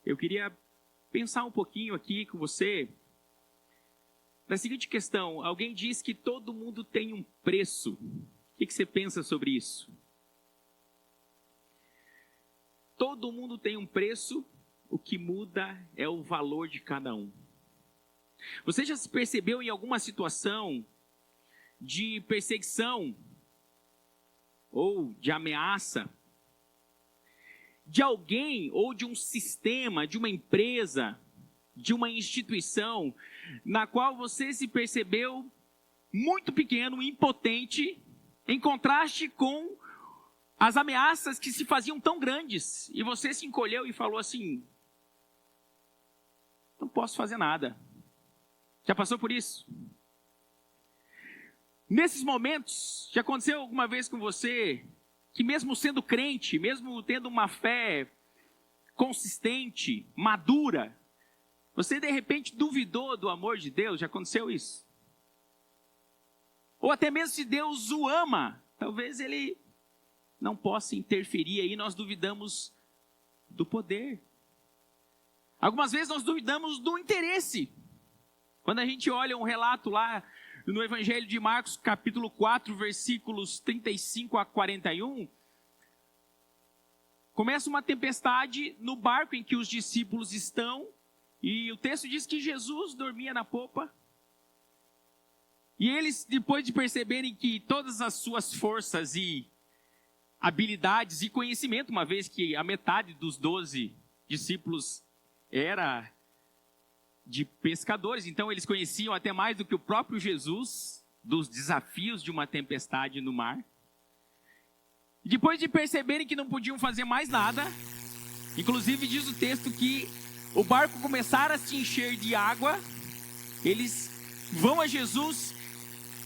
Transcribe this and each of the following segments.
Eu queria pensar um pouquinho aqui com você na seguinte questão. Alguém diz que todo mundo tem um preço. O que você pensa sobre isso? Todo mundo tem um preço, o que muda é o valor de cada um. Você já se percebeu em alguma situação de perseguição ou de ameaça de alguém ou de um sistema, de uma empresa, de uma instituição, na qual você se percebeu muito pequeno, impotente, em contraste com as ameaças que se faziam tão grandes, e você se encolheu e falou assim: não posso fazer nada. Já passou por isso? Nesses momentos, já aconteceu alguma vez com você que mesmo sendo crente, mesmo tendo uma fé consistente, madura, você de repente duvidou do amor de Deus? Já aconteceu isso? Ou até mesmo se Deus o ama, talvez Ele não possa interferir, aí nós duvidamos do poder. Algumas vezes nós duvidamos do interesse. Quando a gente olha um relato lá no Evangelho de Marcos, capítulo 4, versículos 35 a 41, começa uma tempestade no barco em que os discípulos estão, e o texto diz que Jesus dormia na popa, e eles, depois de perceberem que todas as suas forças e habilidades e conhecimento, uma vez que a metade dos 12 discípulos era de pescadores, então eles conheciam até mais do que o próprio Jesus dos desafios de uma tempestade no mar. E depois de perceberem que não podiam fazer mais nada, inclusive diz o texto que o barco começara a se encher de água, eles vão a Jesus,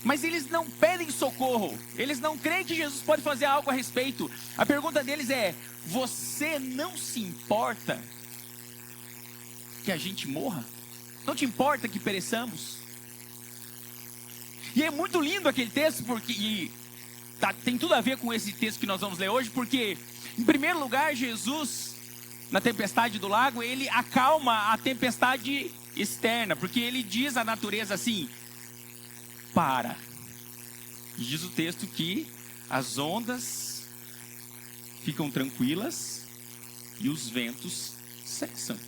mas eles não pedem socorro, eles não creem que Jesus pode fazer algo a respeito. A pergunta deles é: você não se importa que a gente morra? Não te importa que pereçamos? E é muito lindo aquele texto, porque tem tudo a ver com esse texto que nós vamos ler hoje, porque, em primeiro lugar, Jesus, na tempestade do lago, ele acalma a tempestade externa, porque ele diz à natureza assim: para. E diz o texto que as ondas ficam tranquilas e os ventos cessam.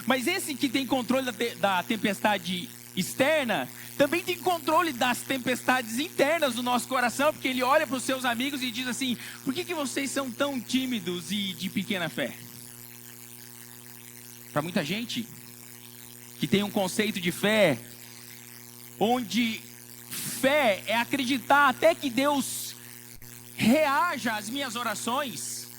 Mas esse que tem controle da tempestade externa, também tem controle das tempestades internas do nosso coração, porque ele olha para os seus amigos e diz assim: por que vocês são tão tímidos e de pequena fé? Para muita gente que tem um conceito de fé, onde fé é acreditar até que Deus reaja às minhas orações,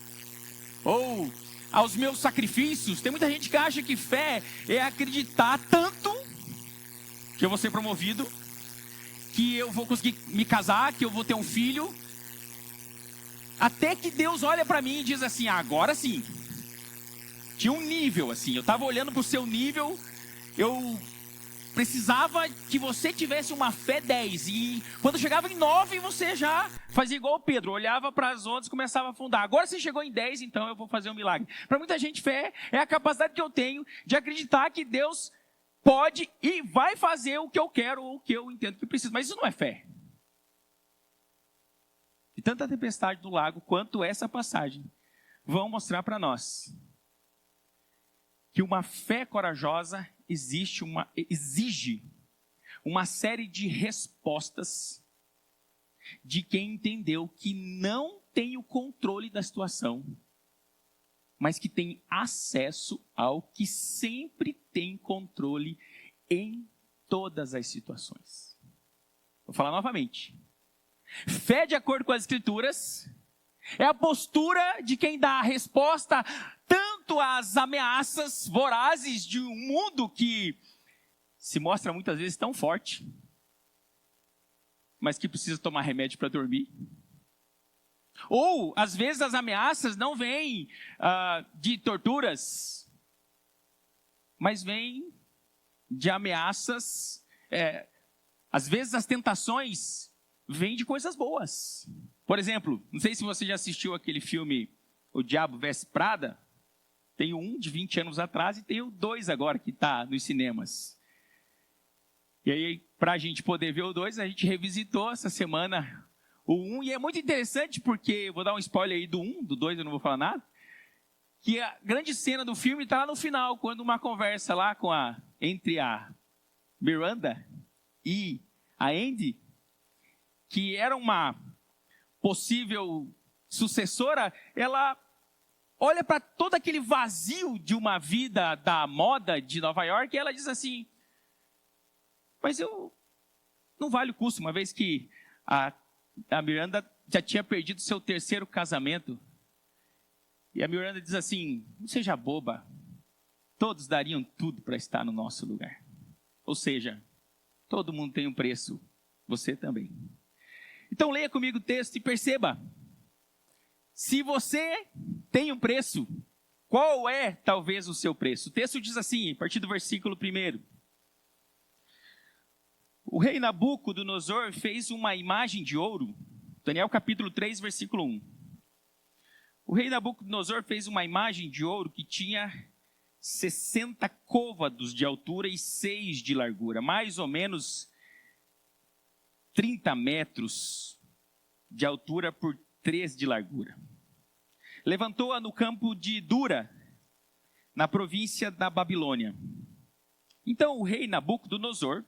ou aos meus sacrifícios. Tem muita gente que acha que fé é acreditar tanto que eu vou ser promovido, que eu vou conseguir me casar, que eu vou ter um filho, até que Deus olha para mim e diz assim: agora sim. Tinha um nível assim, eu estava olhando para o seu nível, eu precisava que você tivesse uma fé 10, e quando chegava em 9, você já fazia igual o Pedro, olhava para as ondas e começava a afundar. Agora você chegou em 10, então eu vou fazer um milagre. Para muita gente, fé é a capacidade que eu tenho de acreditar que Deus pode e vai fazer o que eu quero ou o que eu entendo que preciso. Mas isso não é fé. E tanto a tempestade do lago quanto essa passagem vão mostrar para nós que uma fé corajosa exige uma série de respostas de quem entendeu que não tem o controle da situação, mas que tem acesso ao que sempre tem controle em todas as situações. Vou falar novamente. Fé, de acordo com as Escrituras, é a postura de quem dá a resposta tanto às ameaças vorazes de um mundo que se mostra muitas vezes tão forte, mas que precisa tomar remédio para dormir. Ou, às vezes, as ameaças não vêm de torturas, mas vêm de ameaças. Às vezes, as tentações vêm de coisas boas. Por exemplo, não sei se você já assistiu aquele filme O Diabo Veste Prada. Tem o 1 de 20 anos atrás e tem o 2 agora que está nos cinemas. E aí, para a gente poder ver o 2, a gente revisitou essa semana o 1. E é muito interessante porque, vou dar um spoiler aí do 1, do 2 eu não vou falar nada, que a grande cena do filme está lá no final, quando uma conversa lá entre a Miranda e a Andy, que era uma possível sucessora, ela olha para todo aquele vazio de uma vida da moda de Nova York e ela diz assim, mas não vale o custo, uma vez que a Miranda já tinha perdido seu terceiro casamento. E a Miranda diz assim, não seja boba, todos dariam tudo para estar no nosso lugar. Ou seja, todo mundo tem um preço, você também. Então leia comigo o texto e perceba, se você tem um preço, qual é talvez o seu preço? O texto diz assim, a partir do versículo 1. O rei Nabucodonosor fez uma imagem de ouro, Daniel capítulo 3, versículo 1. O rei Nabucodonosor fez uma imagem de ouro que tinha 60 côvados de altura e 6 de largura, mais ou menos 30 metros de altura por 3 de largura. Levantou-a no campo de Dura, na província da Babilônia. Então o rei Nabucodonosor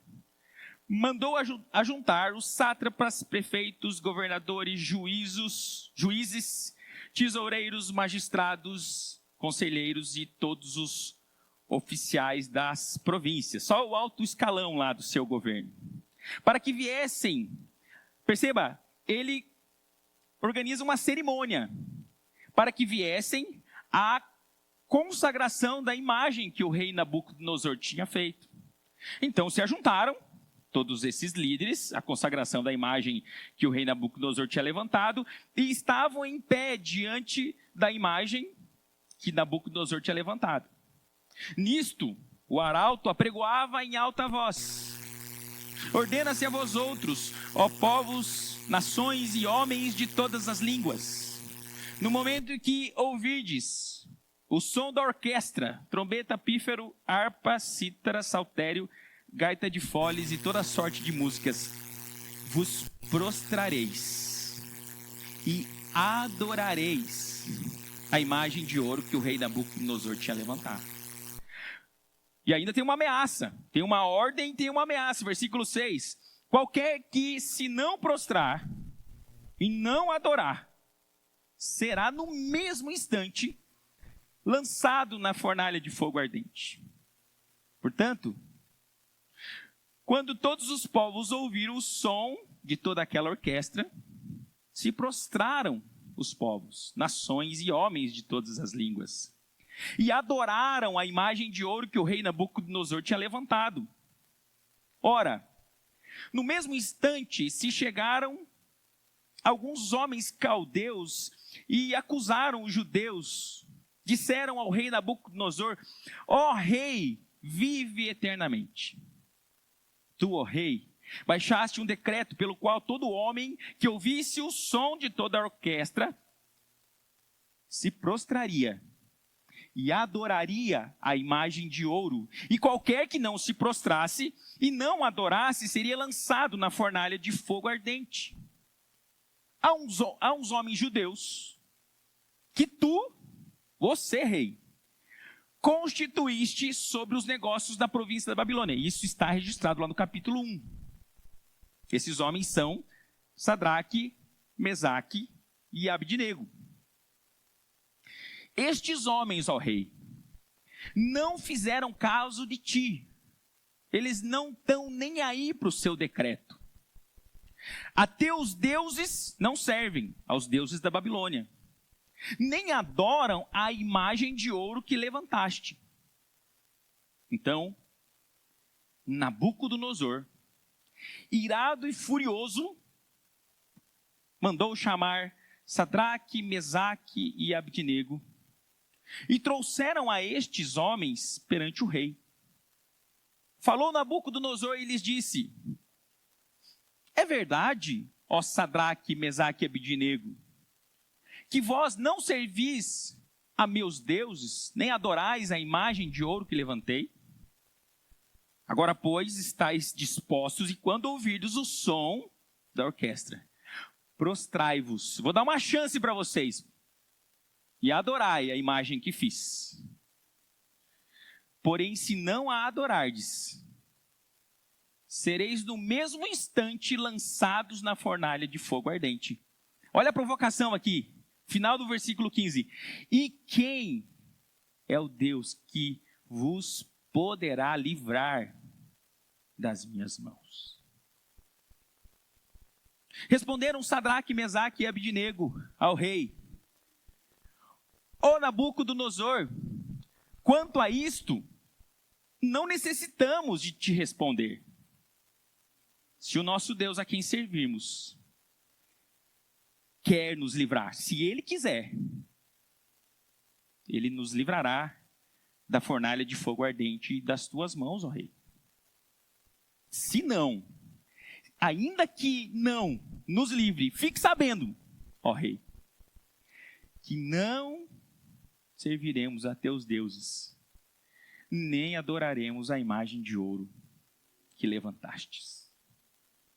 mandou ajuntar os sátrapas, prefeitos, governadores, juízes, tesoureiros, magistrados, conselheiros e todos os oficiais das províncias, só o alto escalão lá do seu governo, para que viessem. Perceba, ele organiza uma cerimônia para que viessem à consagração da imagem que o rei Nabucodonosor tinha feito. Então se ajuntaram todos esses líderes, a consagração da imagem que o rei Nabucodonosor tinha levantado, e estavam em pé diante da imagem que Nabucodonosor tinha levantado. Nisto, o arauto apregoava em alta voz: ordena-se a vós outros, ó povos, nações e homens de todas as línguas, no momento em que ouvirdes o som da orquestra, trombeta, pífaro, harpa, cítara, saltério, gaita de foles e toda sorte de músicas, vos prostrareis e adorareis a imagem de ouro que o rei Nabucodonosor tinha levantado. E ainda tem uma ameaça, tem uma ordem e tem uma ameaça, versículo 6. Qualquer que se não prostrar e não adorar, será no mesmo instante lançado na fornalha de fogo ardente. Portanto, quando todos os povos ouviram o som de toda aquela orquestra, se prostraram os povos, nações e homens de todas as línguas, e adoraram a imagem de ouro que o rei Nabucodonosor tinha levantado. Ora, no mesmo instante se chegaram alguns homens caldeus e acusaram os judeus. Disseram ao rei Nabucodonosor: ó rei, vive eternamente. Tu, ó rei, baixaste um decreto pelo qual todo homem que ouvisse o som de toda a orquestra se prostraria e adoraria a imagem de ouro, e qualquer que não se prostrasse e não adorasse seria lançado na fornalha de fogo ardente. Há uns homens judeus que você, rei, constituíste sobre os negócios da província da Babilônia. Isso está registrado lá no capítulo 1. Esses homens são Sadraque, Mesaque e Abdinego. Estes homens, ó rei, não fizeram caso de ti. Eles não estão nem aí para o seu decreto. A teus deuses não servem, aos deuses da Babilônia, nem adoram a imagem de ouro que levantaste. Então, Nabucodonosor, irado e furioso, mandou chamar Sadraque, Mesaque e Abdinego, e trouxeram a estes homens perante o rei. Falou Nabucodonosor e lhes disse: é verdade, ó Sadraque, Mesaque e Abdinego, que vós não servis a meus deuses, nem adorais a imagem de ouro que levantei? Agora, pois, estáis dispostos, e quando ouvirdes o som da orquestra, prostrai-vos. Vou dar uma chance para vocês. E adorai a imagem que fiz. Porém, se não a adorardes, sereis no mesmo instante lançados na fornalha de fogo ardente. Olha a provocação aqui, final do versículo 15. E quem é o Deus que vos poderá livrar das minhas mãos? Responderam Sadraque, Mesaque e Abidnego ao rei: Ó Nabucodonosor, quanto a isto, não necessitamos de te responder. Se o nosso Deus a quem servimos quer nos livrar, se Ele quiser, Ele nos livrará da fornalha de fogo ardente das tuas mãos, ó rei. Se não, ainda que não nos livre, fique sabendo, ó rei, que não serviremos a teus deuses, nem adoraremos a imagem de ouro que levantastes.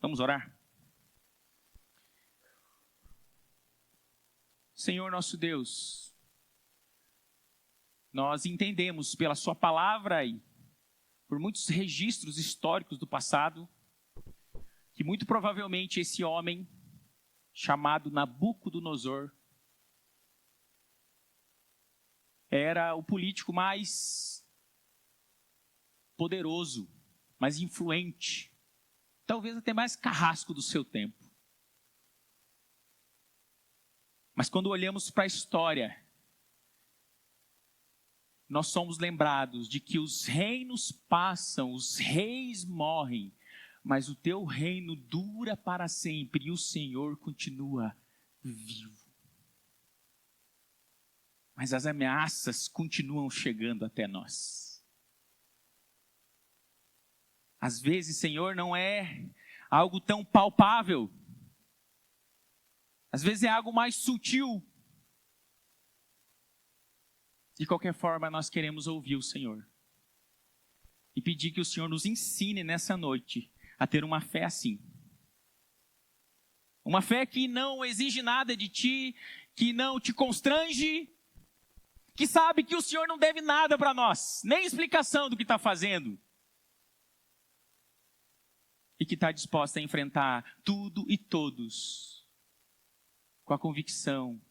Vamos orar? Senhor nosso Deus, nós entendemos pela sua palavra e por muitos registros históricos do passado, que muito provavelmente esse homem, chamado Nabucodonosor, era o político mais poderoso, mais influente, talvez até mais carrasco do seu tempo. Mas quando olhamos para a história, nós somos lembrados de que os reinos passam, os reis morrem, mas o teu reino dura para sempre e o Senhor continua vivo. Mas as ameaças continuam chegando até nós. Às vezes, Senhor, não é algo tão palpável. Às vezes é algo mais sutil. De qualquer forma, nós queremos ouvir o Senhor. E pedir que o Senhor nos ensine nessa noite a ter uma fé assim. Uma fé que não exige nada de ti, que não te constrange, que sabe que o Senhor não deve nada para nós, nem explicação do que está fazendo. E que está disposta a enfrentar tudo e todos com a convicção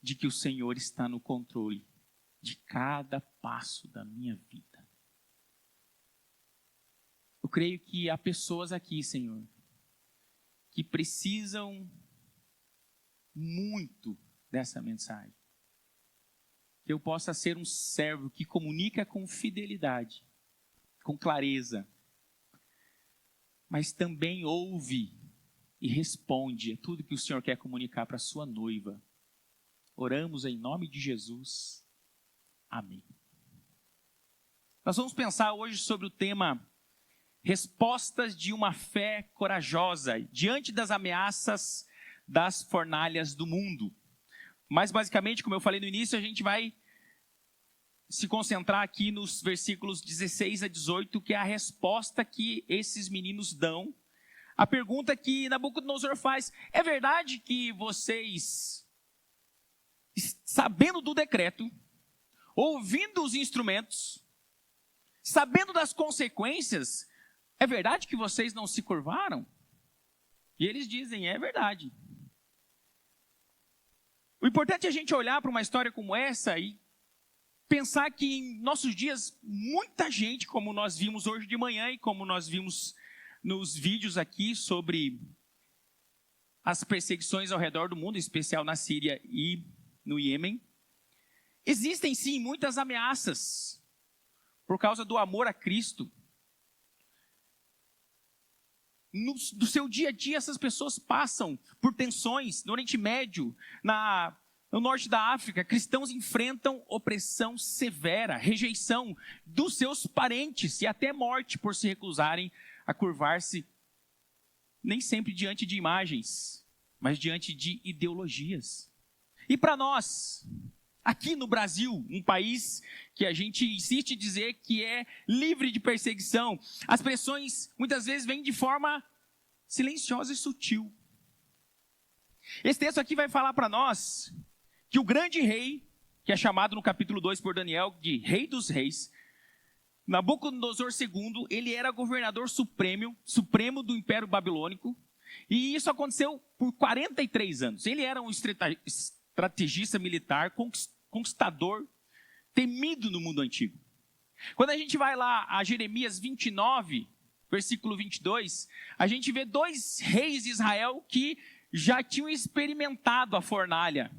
de que o Senhor está no controle de cada passo da minha vida. Eu creio que há pessoas aqui, Senhor, que precisam muito dessa mensagem. Que eu possa ser um servo que comunica com fidelidade, com clareza, mas também ouve e responde a tudo que o Senhor quer comunicar para a sua noiva. Oramos em nome de Jesus. Amém. Nós vamos pensar hoje sobre o tema respostas de uma fé corajosa diante das ameaças das fornalhas do mundo. Mas basicamente, como eu falei no início, a gente vai se concentrar aqui nos versículos 16 a 18, que é a resposta que esses meninos dão. A pergunta que Nabucodonosor faz: é verdade que vocês, sabendo do decreto, ouvindo os instrumentos, sabendo das consequências, é verdade que vocês não se curvaram? E eles dizem: é verdade. O importante é a gente olhar para uma história como essa e pensar que em nossos dias, muita gente, como nós vimos hoje de manhã e como nós vimos nos vídeos aqui sobre as perseguições ao redor do mundo, em especial na Síria e no Iêmen, existem sim muitas ameaças por causa do amor a Cristo. No seu dia a dia, essas pessoas passam por tensões no Oriente Médio, no norte da África. Cristãos enfrentam opressão severa, rejeição dos seus parentes e até morte por se recusarem a curvar-se, nem sempre diante de imagens, mas diante de ideologias. E para nós, aqui no Brasil, um país que a gente insiste em dizer que é livre de perseguição, as pressões muitas vezes vêm de forma silenciosa e sutil. Esse texto aqui vai falar para nós que o grande rei, que é chamado no capítulo 2 por Daniel de Rei dos Reis, Nabucodonosor II, ele era governador supremo do Império Babilônico, e isso aconteceu por 43 anos. Ele era um estrategista militar, conquistador, temido no mundo antigo. Quando a gente vai lá a Jeremias 29, versículo 22, a gente vê 2 reis de Israel que já tinham experimentado a fornalha.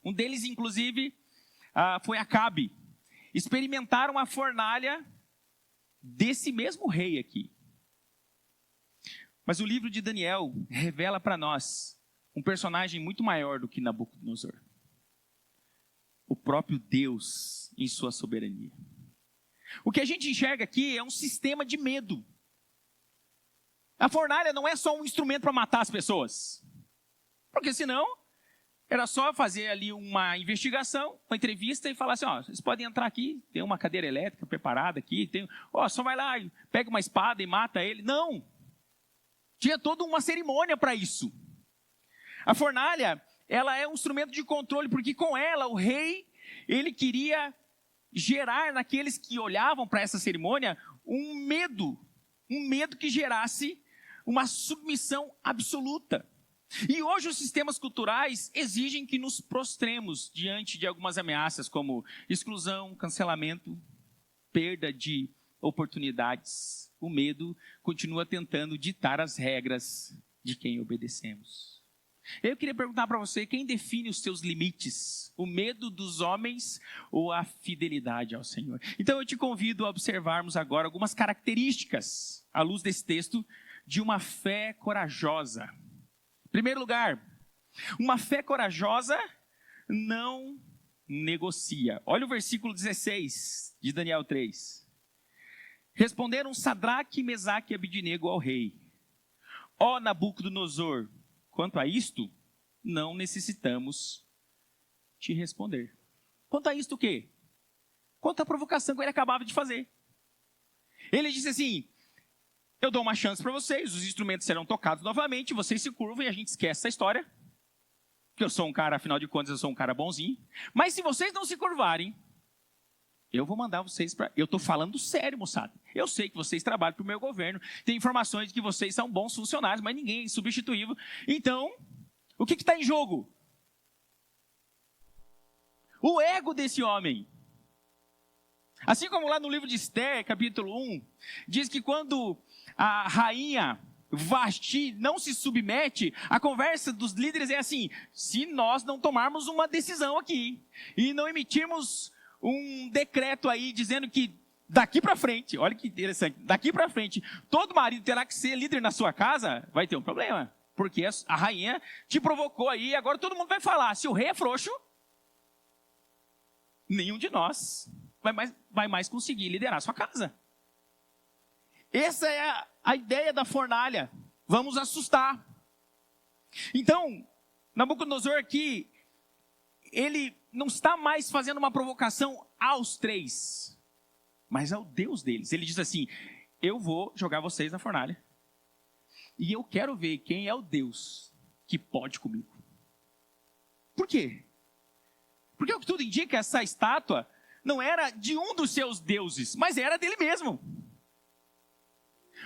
Um deles, inclusive, foi Acabe. Experimentaram a fornalha desse mesmo rei aqui. Mas o livro de Daniel revela para nós um personagem muito maior do que Nabucodonosor. O próprio Deus em sua soberania. O que a gente enxerga aqui é um sistema de medo. A fornalha não é só um instrumento para matar as pessoas. Porque senão, era só fazer ali uma investigação, uma entrevista e falar assim, vocês podem entrar aqui, tem uma cadeira elétrica preparada aqui, só vai lá, pega uma espada e mata ele. Não! Tinha toda uma cerimônia para isso. A fornalha, ela é um instrumento de controle, porque com ela o rei, ele queria gerar naqueles que olhavam para essa cerimônia um medo que gerasse uma submissão absoluta. E hoje os sistemas culturais exigem que nos prostremos diante de algumas ameaças como exclusão, cancelamento, perda de oportunidades. O medo continua tentando ditar as regras de quem obedecemos. Eu queria perguntar para você, quem define os seus limites? O medo dos homens ou a fidelidade ao Senhor? Então eu te convido a observarmos agora algumas características, à luz desse texto, de uma fé corajosa. Em primeiro lugar, uma fé corajosa não negocia. Olha o versículo 16 de Daniel 3. Responderam Sadraque, Mesaque e Abidnego ao rei: ó Nabucodonosor, quanto a isto, não necessitamos te responder. Quanto a isto o quê? Quanto à provocação que ele acabava de fazer. Ele disse assim, eu dou uma chance para vocês, os instrumentos serão tocados novamente, vocês se curvam e a gente esquece essa história. Que eu sou um cara, afinal de contas, eu sou um cara bonzinho. Mas se vocês não se curvarem, eu vou mandar vocês para... Eu estou falando sério, moçada. Eu sei que vocês trabalham para o meu governo, tem informações de que vocês são bons funcionários, mas ninguém é insubstituível. Então, o que está em jogo? O ego desse homem. Assim como lá no livro de Esther, capítulo 1, diz que quando a rainha Vasti não se submete, a conversa dos líderes é assim, se nós não tomarmos uma decisão aqui, e não emitirmos um decreto aí dizendo que daqui para frente, olha que interessante, daqui para frente, todo marido terá que ser líder na sua casa, vai ter um problema. Porque a rainha te provocou aí, agora todo mundo vai falar, se o rei é frouxo, nenhum de nós vai mais conseguir liderar a sua casa. Essa é a ideia da fornalha. Vamos assustar. Então, Nabucodonosor aqui, ele não está mais fazendo uma provocação aos 3, mas ao Deus deles. Ele diz assim, eu vou jogar vocês na fornalha. E eu quero ver quem é o Deus que pode comigo. Por quê? Porque o que tudo indica, essa estátua não era de um dos seus deuses, mas era dele mesmo.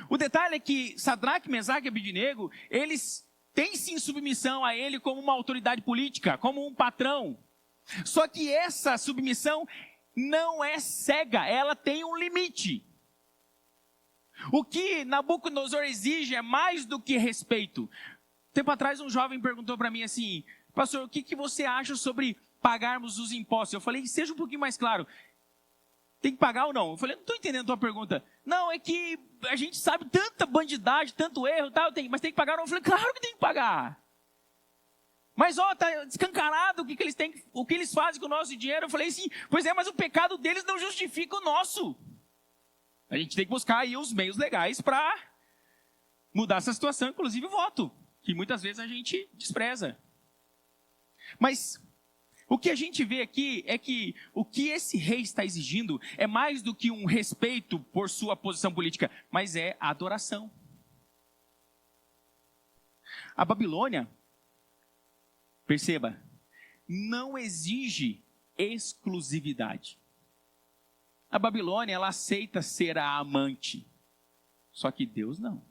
O detalhe é que Sadraque, Mesaque e Abidnego, eles têm sim submissão a ele como uma autoridade política, como um patrão. Só que essa submissão não é cega, ela tem um limite. O que Nabucodonosor exige é mais do que respeito. Tempo atrás um jovem perguntou para mim assim, pastor, o que você acha sobre pagarmos os impostos? Eu falei, seja um pouquinho mais claro. Tem que pagar ou não? Eu falei, não estou entendendo a tua pergunta. Não, é que a gente sabe tanta bandidagem, tanto erro, tal, mas tem que pagar ou não? Eu falei, claro que tem que pagar. Mas, está escancarado o que eles fazem com o nosso dinheiro. Eu falei assim, pois é, mas o pecado deles não justifica o nosso. A gente tem que buscar aí os meios legais para mudar essa situação, inclusive o voto, que muitas vezes a gente despreza. Mas O que a gente vê aqui é que o que esse rei está exigindo é mais do que um respeito por sua posição política, mas é a adoração. A Babilônia, perceba, não exige exclusividade. A Babilônia, ela aceita ser a amante, só que Deus não.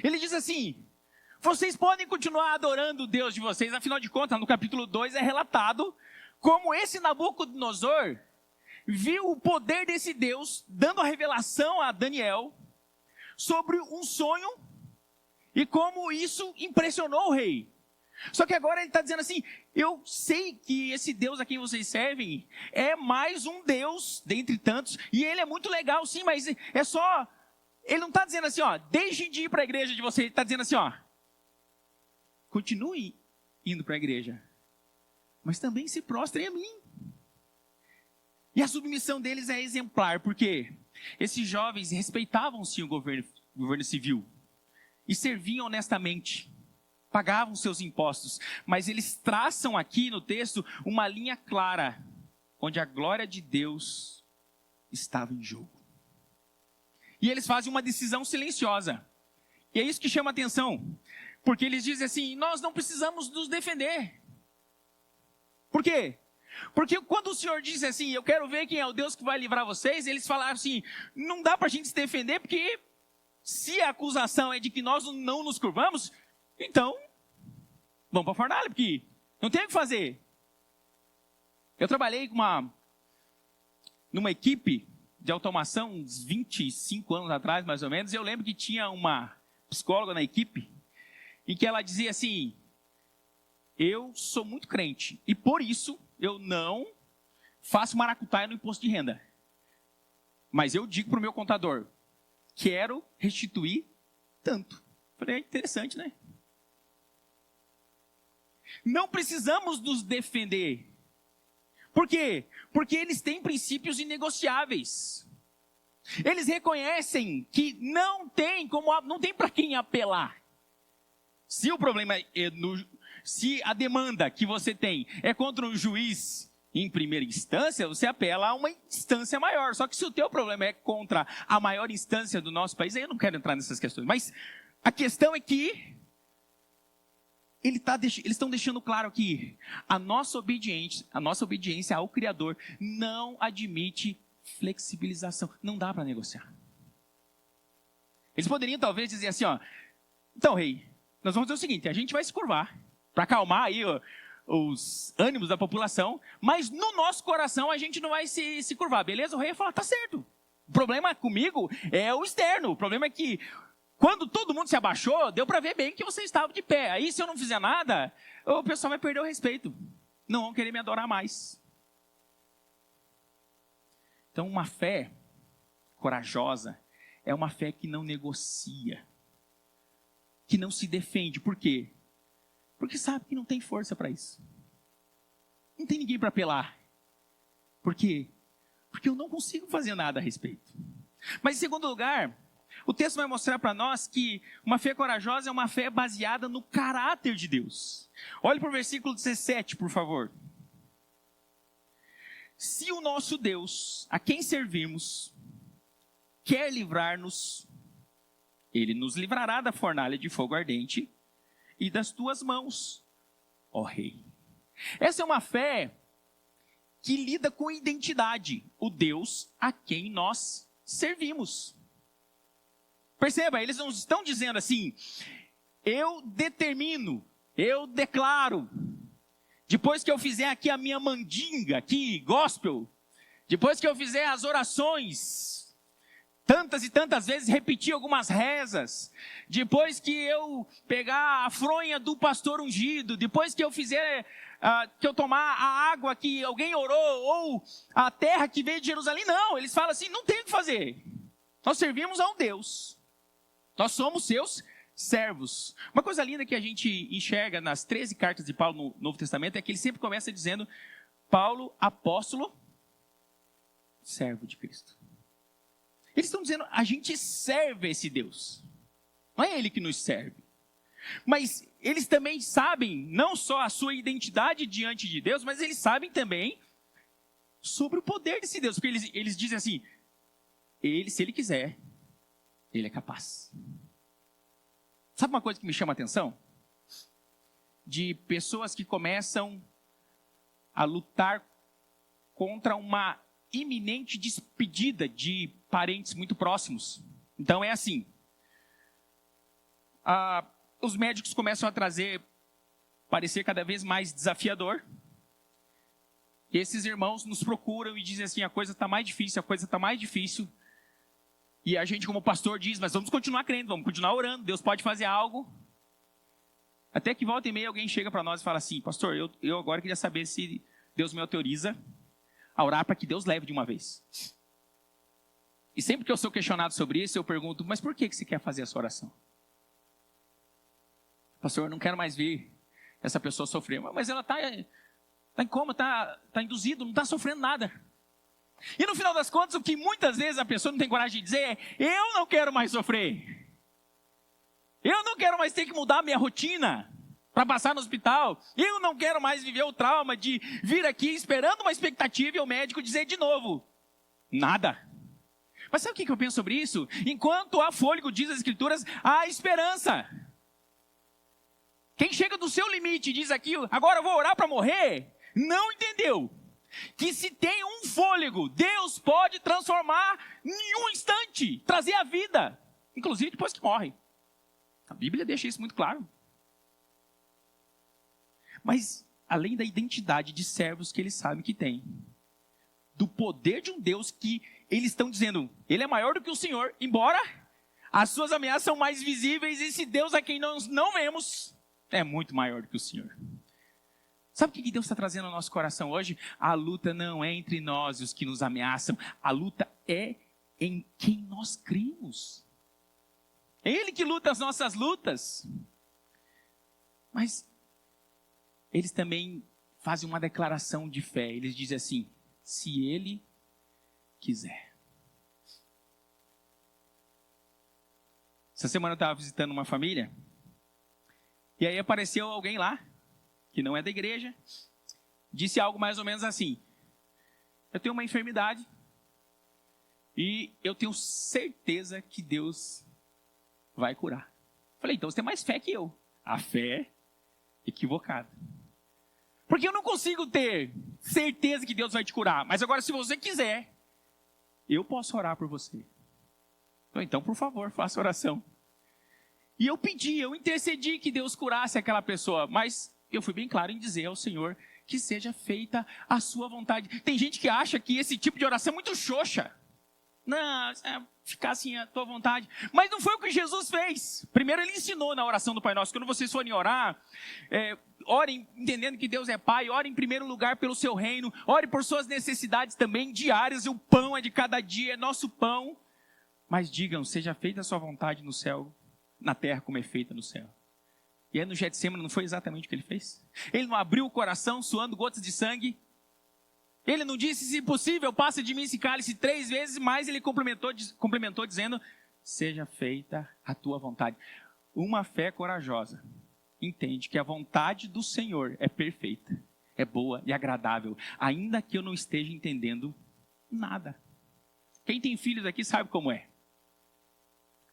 Ele diz assim: vocês podem continuar adorando o Deus de vocês, afinal de contas, no capítulo 2 é relatado como esse Nabucodonosor viu o poder desse Deus dando a revelação a Daniel sobre um sonho e como isso impressionou o rei. Só que agora ele está dizendo assim: eu sei que esse Deus a quem vocês servem é mais um Deus dentre tantos, e ele é muito legal sim, mas é só... Ele não está dizendo assim, ó, deixem de ir para a igreja de vocês, ele está dizendo assim, ó, continue indo para a igreja, mas também se prostrem a mim. E a submissão deles é exemplar, porque esses jovens respeitavam sim o governo civil e serviam honestamente, pagavam seus impostos, mas eles traçam aqui no texto uma linha clara, onde a glória de Deus estava em jogo. E eles fazem uma decisão silenciosa. E é isso que chama a atenção. Porque eles dizem assim: nós não precisamos nos defender. Por quê? Porque quando o Senhor diz assim: eu quero ver quem é o Deus que vai livrar vocês, eles falaram assim: não dá para a gente se defender, porque se a acusação é de que nós não nos curvamos, então vamos para a fornalha, porque não tem o que fazer. Eu trabalhei numa equipe de automação uns 25 anos atrás, mais ou menos, e eu lembro que tinha uma psicóloga na equipe, em que ela dizia assim: eu sou muito crente, e por isso eu não faço maracutaia no imposto de renda. Mas eu digo para o meu contador: quero restituir tanto. Falei, é interessante, né? Não precisamos nos defender. Por quê? Porque eles têm princípios inegociáveis. Eles reconhecem que não tem para quem apelar. Se o problema se a demanda que você tem é contra um juiz em primeira instância, você apela a uma instância maior. Só que se o teu problema é contra a maior instância do nosso país, aí eu não quero entrar nessas questões. Mas a questão é que eles estão deixando claro que a nossa obediência ao Criador não admite flexibilização. Não dá para negociar. Eles poderiam talvez dizer assim, ó: então, rei, nós vamos fazer o seguinte, a gente vai se curvar para acalmar aí os ânimos da população, mas no nosso coração a gente não vai se curvar, beleza? O rei ia falar: tá certo. O problema comigo é o externo. O problema é que quando todo mundo se abaixou, deu para ver bem que você estava de pé. Aí, se eu não fizer nada, o pessoal vai perder o respeito. Não vão querer me adorar mais. Então, uma fé corajosa é uma fé que não negocia, que não se defende. Por quê? Porque sabe que não tem força para isso. Não tem ninguém para apelar. Por quê? Porque eu não consigo fazer nada a respeito. Mas, em segundo lugar, o texto vai mostrar para nós que uma fé corajosa é uma fé baseada no caráter de Deus. Olhe para o versículo 17, por favor. Se o nosso Deus, a quem servimos, quer livrar-nos, Ele nos livrará da fornalha de fogo ardente e das tuas mãos, ó Rei. Essa é uma fé que lida com identidade, o Deus a quem nós servimos. Perceba, eles não estão dizendo assim: eu determino, eu declaro, depois que eu fizer aqui a minha mandinga, aqui, gospel, depois que eu fizer as orações, tantas e tantas vezes, repetir algumas rezas, depois que eu pegar a fronha do pastor ungido, depois que eu fizer, que eu tomar a água que alguém orou, ou a terra que veio de Jerusalém, não, eles falam assim: não tem o que fazer, nós servimos a um Deus. Nós somos seus servos. Uma coisa linda que a gente enxerga nas 13 cartas de Paulo no Novo Testamento é que ele sempre começa dizendo: Paulo, apóstolo, servo de Cristo. Eles estão dizendo: a gente serve esse Deus. Não é Ele que nos serve. Mas eles também sabem não só a sua identidade diante de Deus, mas eles sabem também sobre o poder desse Deus. Porque eles dizem assim, se ele quiser, ele é capaz. Sabe uma coisa que me chama a atenção? De pessoas que começam a lutar contra uma iminente despedida de parentes muito próximos. Então é assim, os médicos começam a parecer cada vez mais desafiador. E esses irmãos nos procuram e dizem assim, a coisa está mais difícil, E a gente como pastor diz, mas vamos continuar crendo, vamos continuar orando, Deus pode fazer algo. Até que volta e meia alguém chega para nós e fala assim, pastor, eu agora queria saber se Deus me autoriza a orar para que Deus leve de uma vez. E sempre que eu sou questionado sobre isso, eu pergunto, mas por que você quer fazer essa oração? Pastor, eu não quero mais ver essa pessoa sofrer. Mas ela está em coma, está induzido, não está sofrendo nada. E no final das contas, o que muitas vezes a pessoa não tem coragem de dizer é, eu não quero mais sofrer. Eu não quero mais ter que mudar a minha rotina para passar no hospital. Eu não quero mais viver o trauma de vir aqui esperando uma expectativa e o médico dizer de novo, nada. Mas sabe o que eu penso sobre isso? Enquanto há fôlego, diz as Escrituras, há esperança. Quem chega do seu limite e diz aqui, agora eu vou orar para morrer, não entendeu que se tem um fôlego, Deus pode transformar em um instante, trazer a vida, inclusive depois que morre. A Bíblia deixa isso muito claro. Mas, além da identidade de servos que eles sabem que têm, do poder de um Deus que eles estão dizendo, ele é maior do que o Senhor, embora as suas ameaças são mais visíveis, esse Deus a quem nós não vemos é muito maior do que o Senhor. Sabe o que Deus está trazendo ao nosso coração hoje? A luta não é entre nós e os que nos ameaçam, a luta é em quem nós cremos. É Ele que luta as nossas lutas. Mas eles também fazem uma declaração de fé. Eles dizem assim, se Ele quiser. Essa semana eu estava visitando uma família. E aí apareceu alguém lá, que não é da igreja. Disse algo mais ou menos assim. Eu tenho uma enfermidade. E eu tenho certeza que Deus vai curar. Falei, então você tem mais fé que eu. A fé é equivocada. Porque eu não consigo ter certeza que Deus vai te curar. Mas agora, se você quiser, eu posso orar por você. Então, por favor, faça oração. E eu intercedi que Deus curasse aquela pessoa. Mas eu fui bem claro em dizer ao Senhor que seja feita a sua vontade. Tem gente que acha que esse tipo de oração é muito xoxa. Não, ficar assim a tua vontade. Mas não foi o que Jesus fez. Primeiro ele ensinou na oração do Pai Nosso. Quando vocês forem orar, orem entendendo que Deus é Pai. Orem em primeiro lugar pelo seu reino. Orem por suas necessidades também diárias. O pão é de cada dia, é nosso pão. Mas digam, seja feita a sua vontade no céu, na terra como é feita no céu. E aí no Getsemane não foi exatamente o que ele fez? Ele não abriu o coração suando gotas de sangue? Ele não disse, se possível, passa de mim esse cálice 3 vezes, mas ele complementou dizendo, seja feita a tua vontade. Uma fé corajosa entende que a vontade do Senhor é perfeita, é boa e agradável, ainda que eu não esteja entendendo nada. Quem tem filhos aqui sabe como é.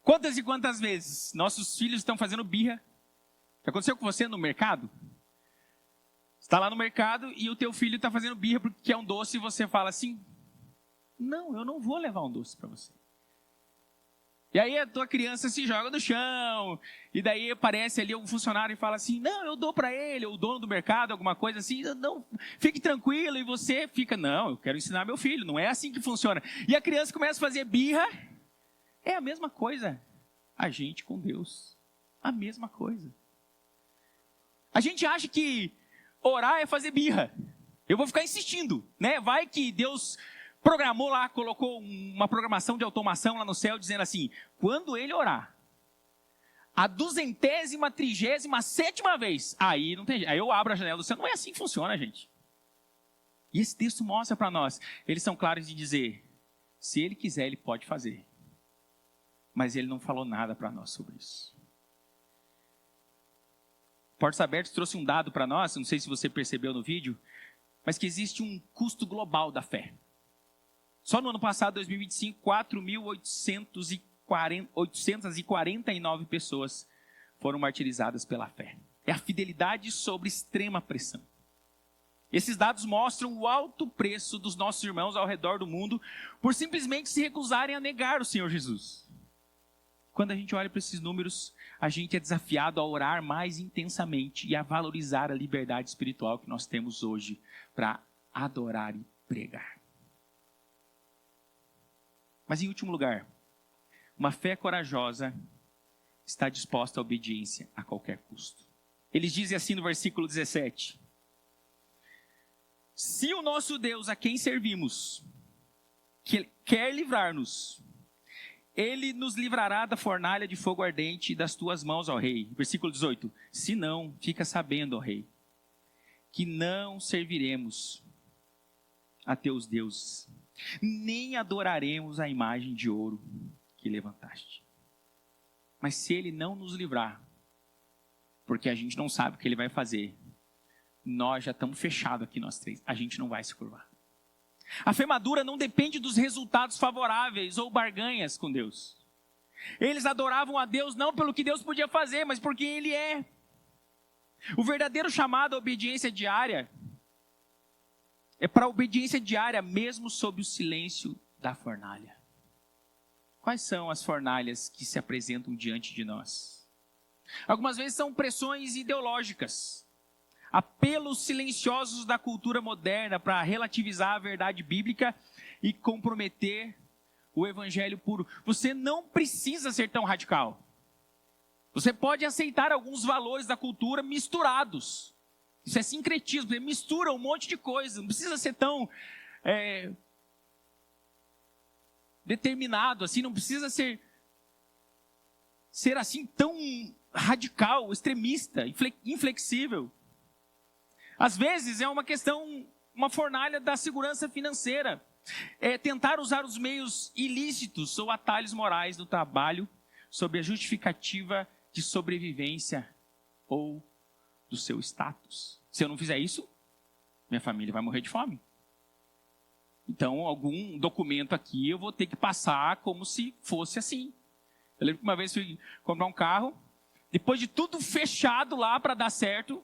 Quantas e quantas vezes nossos filhos estão fazendo birra? O que aconteceu com você no mercado? Está lá no mercado e o teu filho está fazendo birra porque quer um doce e você fala assim, não, eu não vou levar um doce para você. E aí a tua criança se joga no chão, e daí aparece ali algum funcionário e fala assim, não, eu dou para ele, ou o dono do mercado, alguma coisa assim, não, fique tranquilo, e você fica, não, eu quero ensinar meu filho, não é assim que funciona. E a criança começa a fazer birra, é a mesma coisa, a gente com Deus, a mesma coisa. A gente acha que orar é fazer birra. Eu vou ficar insistindo, né? Vai que Deus programou lá, colocou uma programação de automação lá no céu, dizendo assim, quando ele orar, a 237ª vez, aí não tem jeito, aí eu abro a janela do céu. Não é assim que funciona, gente. E esse texto mostra para nós, eles são claros de dizer, se ele quiser, ele pode fazer. Mas ele não falou nada para nós sobre isso. Portas Abertas trouxe um dado para nós, não sei se você percebeu no vídeo, mas que existe um custo global da fé. Só no ano passado, 2025, 4.849 pessoas foram martirizadas pela fé. É a fidelidade sob extrema pressão. Esses dados mostram o alto preço dos nossos irmãos ao redor do mundo por simplesmente se recusarem a negar o Senhor Jesus. Quando a gente olha para esses números, a gente é desafiado a orar mais intensamente e a valorizar a liberdade espiritual que nós temos hoje para adorar e pregar. Mas em último lugar, uma fé corajosa está disposta à obediência a qualquer custo. Eles dizem assim no versículo 17: se o nosso Deus a quem servimos quer livrar-nos, Ele nos livrará da fornalha de fogo ardente das tuas mãos, ó rei. Versículo 18. Se não, fica sabendo, ó rei, que não serviremos a teus deuses, nem adoraremos a imagem de ouro que levantaste. Mas se Ele não nos livrar, porque a gente não sabe o que Ele vai fazer, nós já estamos fechados aqui, nós três, a gente não vai se curvar. A fé madura não depende dos resultados favoráveis ou barganhas com Deus. Eles adoravam a Deus não pelo que Deus podia fazer, mas porque Ele é. O verdadeiro chamado à obediência diária é para a obediência diária, mesmo sob o silêncio da fornalha. Quais são as fornalhas que se apresentam diante de nós? Algumas vezes são pressões ideológicas, apelos silenciosos da cultura moderna para relativizar a verdade bíblica e comprometer o evangelho puro. Você não precisa ser tão radical. Você pode aceitar alguns valores da cultura misturados. Isso é sincretismo, você mistura um monte de coisa, não precisa ser tão determinado assim, não precisa ser assim tão radical, extremista, inflexível. Às vezes é uma questão, uma fornalha da segurança financeira. É tentar usar os meios ilícitos ou atalhos morais do trabalho sob a justificativa de sobrevivência ou do seu status. Se eu não fizer isso, minha família vai morrer de fome. Então, algum documento aqui eu vou ter que passar como se fosse assim. Eu lembro que uma vez fui comprar um carro, depois de tudo fechado lá para dar certo,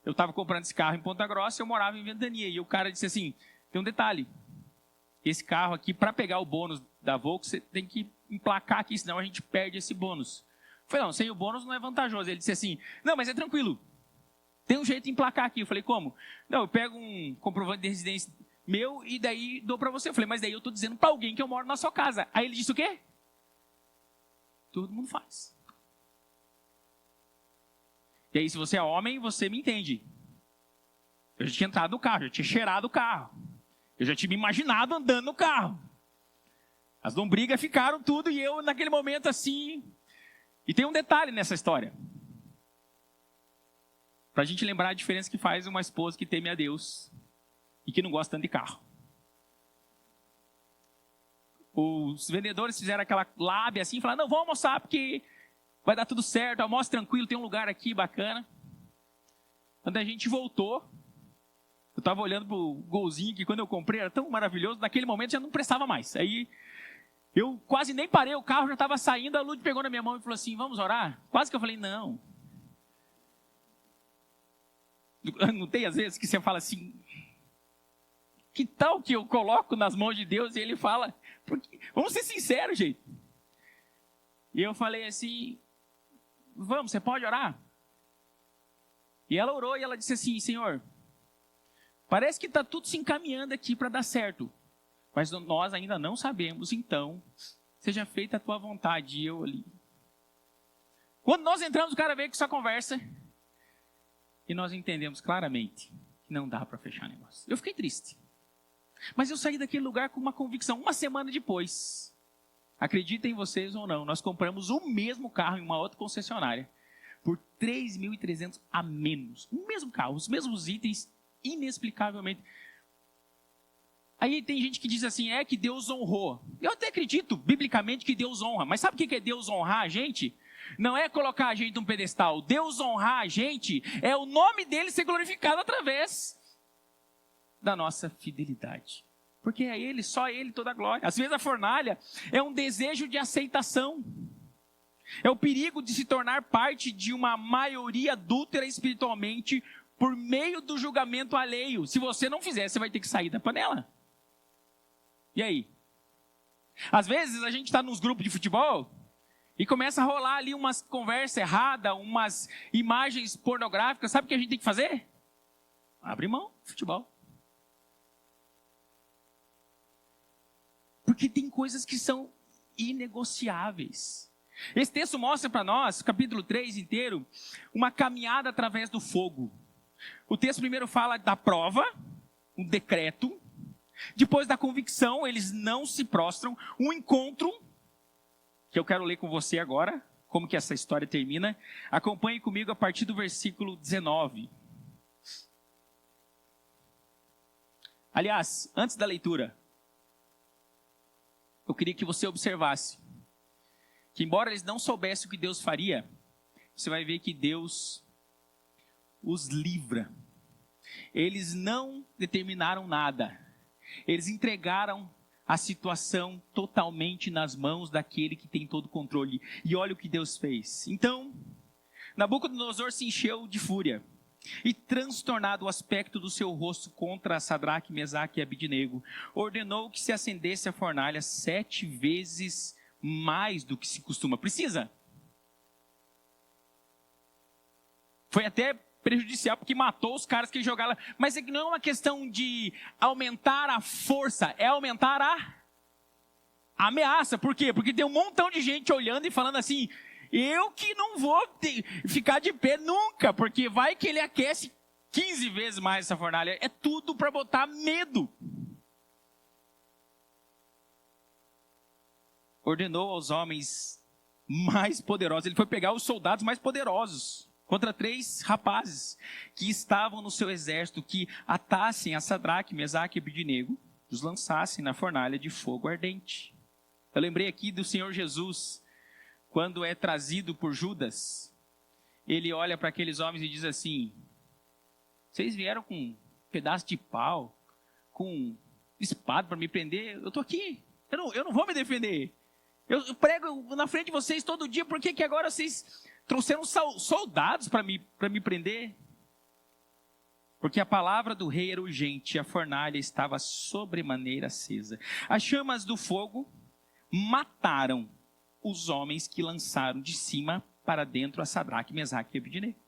eu estava comprando esse carro em Ponta Grossa e eu morava em Ventania. E o cara disse assim, tem um detalhe, esse carro aqui, para pegar o bônus da Volkswagen, você tem que emplacar aqui, senão a gente perde esse bônus. Eu falei, não, sem o bônus não é vantajoso. Ele disse assim, não, mas é tranquilo, tem um jeito de emplacar aqui. Eu falei, como? Não, eu pego um comprovante de residência meu e daí dou para você. Eu falei, mas daí eu estou dizendo para alguém que eu moro na sua casa. Aí ele disse o quê? Todo mundo faz. E aí, se você é homem, você me entende. Eu já tinha entrado no carro, já tinha cheirado o carro. Eu já tinha me imaginado andando no carro. As lombrigas ficaram tudo e eu, naquele momento, assim... E tem um detalhe nessa história. Para a gente lembrar a diferença que faz uma esposa que teme a Deus e que não gosta tanto de carro. Os vendedores fizeram aquela lábia assim, falaram, não, vamos almoçar porque vai dar tudo certo, almoço tranquilo, tem um lugar aqui bacana. Quando a gente voltou, eu estava olhando para o golzinho que quando eu comprei era tão maravilhoso, naquele momento já não prestava mais. Aí eu quase nem parei, o carro já estava saindo, a Lud pegou na minha mão e falou assim, vamos orar? Quase que eu falei, não. Não tem às vezes que você fala assim, que tal que eu coloco nas mãos de Deus e Ele fala, porque, vamos ser sinceros, gente. E eu falei assim, vamos, você pode orar? E ela orou e ela disse assim, Senhor, parece que está tudo se encaminhando aqui para dar certo, mas nós ainda não sabemos, então, seja feita a tua vontade. E eu ali. Quando nós entramos, o cara veio com essa conversa e nós entendemos claramente que não dá para fechar negócio. Eu fiquei triste. Mas eu saí daquele lugar com uma convicção. Uma semana depois, acreditem vocês ou não, nós compramos o mesmo carro em uma outra concessionária por 3.300 a menos. O mesmo carro, os mesmos itens, inexplicavelmente. Aí tem gente que diz assim, que Deus honrou. Eu até acredito, biblicamente, que Deus honra. Mas sabe o que é Deus honrar a gente? não é colocar a gente num pedestal. Deus honrar a gente é o nome dele ser glorificado através da nossa fidelidade. Porque é ele, só ele, toda a glória. Às vezes a fornalha é um desejo de aceitação. É o perigo de se tornar parte de uma maioria adúltera espiritualmente por meio do julgamento alheio. Se você não fizer, você vai ter que sair da panela. E aí? Às vezes a gente está nos grupos de futebol e começa a rolar ali umas conversas erradas, umas imagens pornográficas. Sabe o que a gente tem que fazer? Abre mão do futebol. Porque tem coisas que são inegociáveis. Esse texto mostra para nós, capítulo 3 inteiro, uma caminhada através do fogo. O texto primeiro fala da prova, um decreto. Depois da convicção, eles não se prostram. Um encontro, que eu quero ler com você agora, como que essa história termina. Acompanhe comigo a partir do versículo 19. Aliás, antes da leitura, eu queria que você observasse que, embora eles não soubessem o que Deus faria, você vai ver que Deus os livra. Eles não determinaram nada. Eles entregaram a situação totalmente nas mãos daquele que tem todo o controle. E olha o que Deus fez. Então, Nabucodonosor se encheu de fúria e, transtornado o aspecto do seu rosto contra Sadraque, Mesaque e Abidnego, ordenou que se acendesse a fornalha 7 vezes mais do que se costuma. Precisa? Foi até prejudicial, porque matou os caras que jogaram lá. Mas é que não é uma questão de aumentar a força, é aumentar a ameaça. Por quê? Porque tem um montão de gente olhando e falando assim, eu que não vou ficar de pé nunca, porque vai que ele aquece 15 vezes mais essa fornalha. É tudo para botar medo. Ordenou aos homens mais poderosos, ele foi pegar os soldados mais poderosos, contra 3 rapazes que estavam no seu exército, que atassem a Sadraque, Mesaque e Abidnego, os lançassem na fornalha de fogo ardente. Eu lembrei aqui do Senhor Jesus, quando é trazido por Judas, ele olha para aqueles homens e diz assim, vocês vieram com um pedaço de pau, com espada para me prender, eu estou aqui, eu não vou me defender. Eu prego na frente de vocês todo dia, por que agora vocês trouxeram soldados para me prender? Porque a palavra do rei era urgente, a fornalha estava sobremaneira acesa. As chamas do fogo mataram os homens que lançaram de cima para dentro a Sadraque, Mesaque e Abidnego.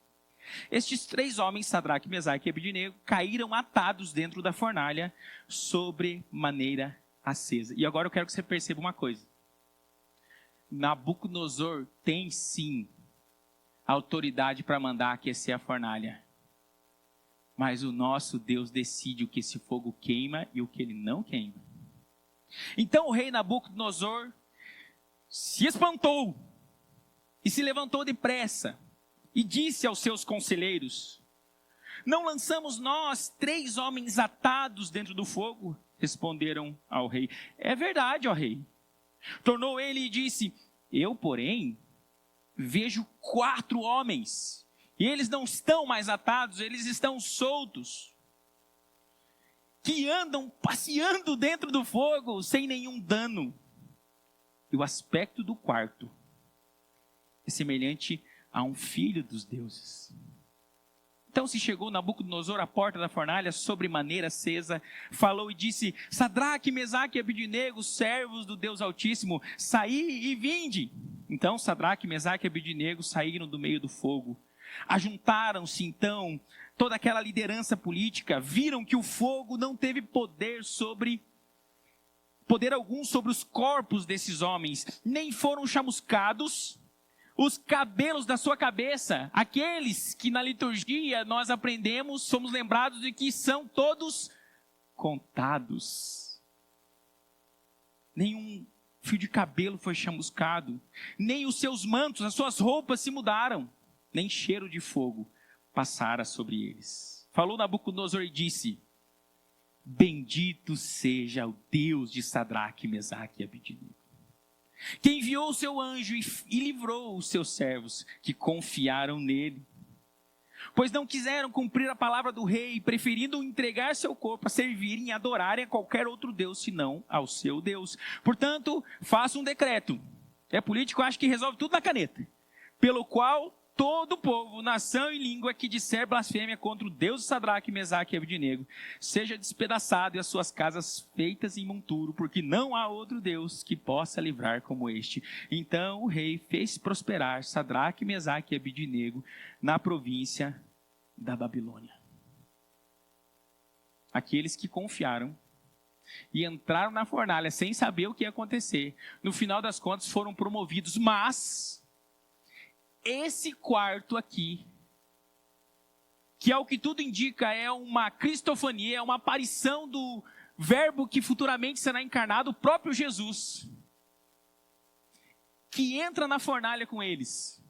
Estes 3 homens, Sadraque, Mesaque e Abidnego, caíram atados dentro da fornalha, sobremaneira acesa. E agora eu quero que você perceba uma coisa. Nabucodonosor tem sim autoridade para mandar aquecer a fornalha. Mas o nosso Deus decide o que esse fogo queima e o que ele não queima. Então o rei Nabucodonosor se espantou e se levantou depressa e disse aos seus conselheiros, não lançamos nós 3 homens atados dentro do fogo? Responderam ao rei, é verdade, ó rei. Tornou ele e disse, eu, porém, vejo 4 homens, e eles não estão mais atados, eles estão soltos, que andam passeando dentro do fogo sem nenhum dano. E o aspecto do quarto é semelhante a um filho dos deuses. Então se chegou Nabucodonosor à porta da fornalha, sobremaneira acesa, falou e disse, Sadraque, Mesaque e Abidnego, servos do Deus Altíssimo, saí e vinde. Então Sadraque, Mesaque e Abidnego saíram do meio do fogo. Ajuntaram-se então toda aquela liderança política, viram que o fogo não teve poder algum sobre os corpos desses homens, nem foram chamuscados os cabelos da sua cabeça. Aqueles que na liturgia nós aprendemos, somos lembrados de que são todos contados. Nenhum fio de cabelo foi chamuscado, nem os seus mantos, as suas roupas se mudaram, nem cheiro de fogo passara sobre eles. Falou Nabucodonosor e disse, bendito seja o Deus de Sadraque, Mesaque e Abidnego, que enviou o seu anjo e livrou os seus servos, que confiaram nele. Pois não quiseram cumprir a palavra do rei, preferindo entregar seu corpo a servirem e adorarem a qualquer outro Deus, senão ao seu Deus. Portanto, faça um decreto. É político, acho que resolve tudo na caneta. Pelo qual todo povo, nação e língua que disser blasfêmia contra o Deus de Sadraque, Mesaque e Abednego, seja despedaçado e as suas casas feitas em monturo, porque não há outro Deus que possa livrar como este. Então o rei fez prosperar Sadraque, Mesaque e Abednego na província da Babilônia. Aqueles que confiaram e entraram na fornalha sem saber o que ia acontecer, no final das contas foram promovidos, mas esse quarto aqui, que ao que tudo indica é uma cristofania, é uma aparição do verbo que futuramente será encarnado, o próprio Jesus, que entra na fornalha com eles,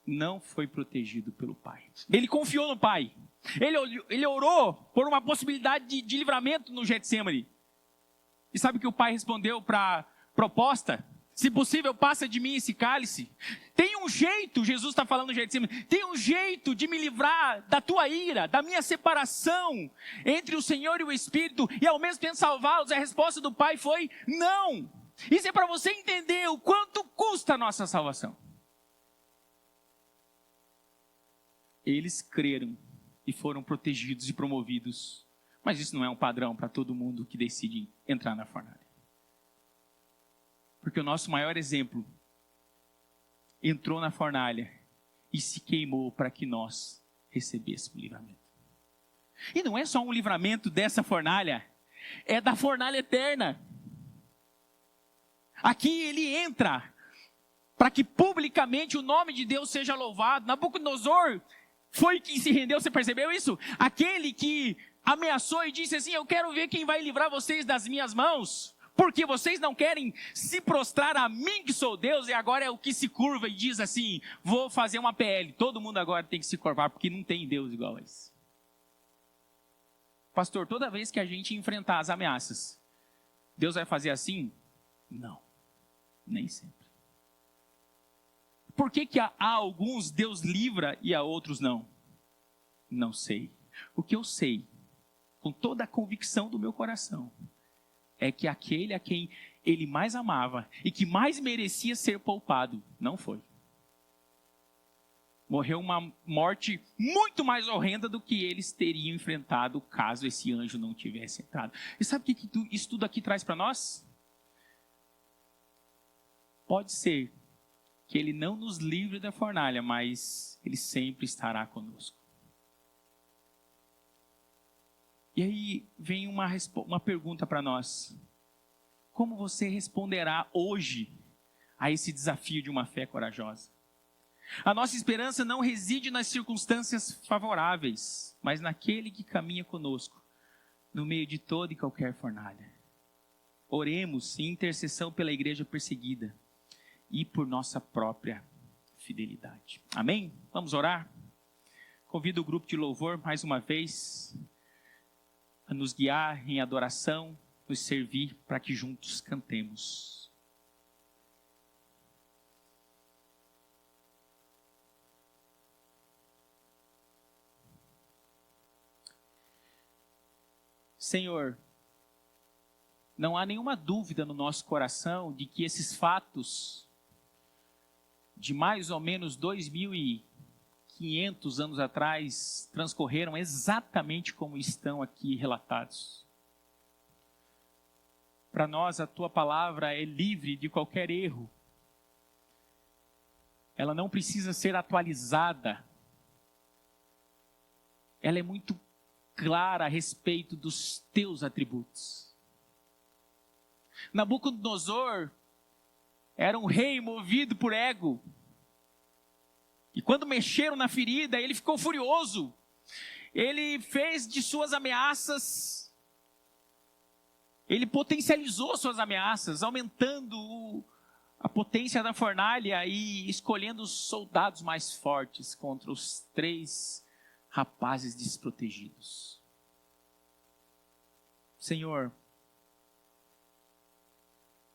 não foi protegido pelo Pai. Ele confiou no Pai. Ele orou por uma possibilidade de livramento no Getsemane. E sabe o que o Pai respondeu para a proposta? Se possível, passa de mim esse cálice. Tem um jeito, Jesus está falando no Getsemane, tem um jeito de me livrar da tua ira, da minha separação entre o Senhor e o Espírito, e ao mesmo tempo salvá-los. A resposta do Pai foi não. Isso é para você entender o quanto custa a nossa salvação. Eles creram e foram protegidos e promovidos. Mas isso não é um padrão para todo mundo que decide entrar na fornalha. Porque o nosso maior exemplo entrou na fornalha e se queimou para que nós recebêssemos o livramento. E não é só um livramento dessa fornalha, é da fornalha eterna. Aqui ele entra para que publicamente o nome de Deus seja louvado. Nabucodonosor foi quem se rendeu, você percebeu isso? Aquele que ameaçou e disse assim: eu quero ver quem vai livrar vocês das minhas mãos. Porque vocês não querem se prostrar a mim que sou Deus, e agora é o que se curva e diz assim: vou fazer uma PL. Todo mundo agora tem que se curvar, porque não tem Deus igual a esse. Pastor, toda vez que a gente enfrentar as ameaças, Deus vai fazer assim? Não, nem sempre. Por que a alguns Deus livra e a outros não? Não sei. O que eu sei, com toda a convicção do meu coração, é que aquele a quem ele mais amava e que mais merecia ser poupado, não foi. Morreu uma morte muito mais horrenda do que eles teriam enfrentado caso esse anjo não tivesse entrado. E sabe o que isso tudo aqui traz para nós? Pode ser que ele não nos livre da fornalha, mas ele sempre estará conosco. E aí vem uma pergunta para nós. Como você responderá hoje a esse desafio de uma fé corajosa? A nossa esperança não reside nas circunstâncias favoráveis, mas naquele que caminha conosco, no meio de toda e qualquer fornalha. Oremos em intercessão pela igreja perseguida e por nossa própria fidelidade. Amém? Vamos orar? Convido o grupo de louvor mais uma vez a nos guiar em adoração, nos servir para que juntos cantemos. Senhor, não há nenhuma dúvida no nosso coração de que esses fatos de mais ou menos 2.500 anos atrás transcorreram exatamente como estão aqui relatados. Para nós, a tua palavra é livre de qualquer erro. Ela não precisa ser atualizada. Ela é muito clara a respeito dos teus atributos. Nabucodonosor era um rei movido por ego. E quando mexeram na ferida, ele ficou furioso. Ele fez de suas ameaças, ele potencializou suas ameaças, aumentando a potência da fornalha e escolhendo os soldados mais fortes contra os 3 rapazes desprotegidos. Senhor,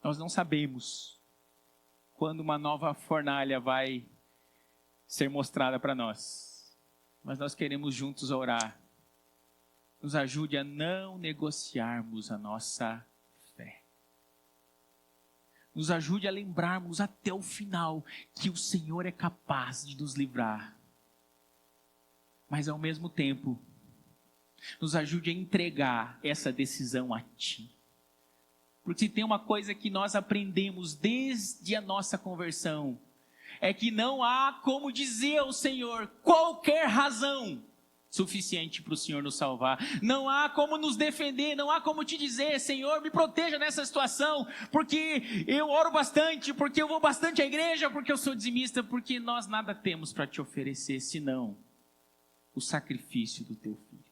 nós não sabemos quando uma nova fornalha vai ser mostrada para nós. Mas nós queremos juntos orar. Nos ajude a não negociarmos a nossa fé. Nos ajude a lembrarmos até o final que o Senhor é capaz de nos livrar. Mas ao mesmo tempo, nos ajude a entregar essa decisão a Ti. Porque se tem uma coisa que nós aprendemos desde a nossa conversão, é que não há como dizer ao Senhor qualquer razão suficiente para o Senhor nos salvar. Não há como nos defender, não há como te dizer, Senhor, me proteja nessa situação, porque eu oro bastante, porque eu vou bastante à igreja, porque eu sou dizimista, porque nós nada temos para te oferecer, senão o sacrifício do teu filho.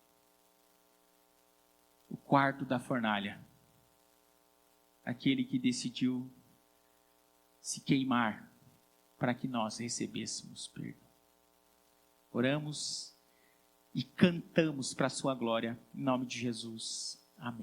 O quarto da fornalha. Aquele que decidiu se queimar para que nós recebêssemos perdão. Oramos e cantamos para a sua glória, em nome de Jesus. Amém.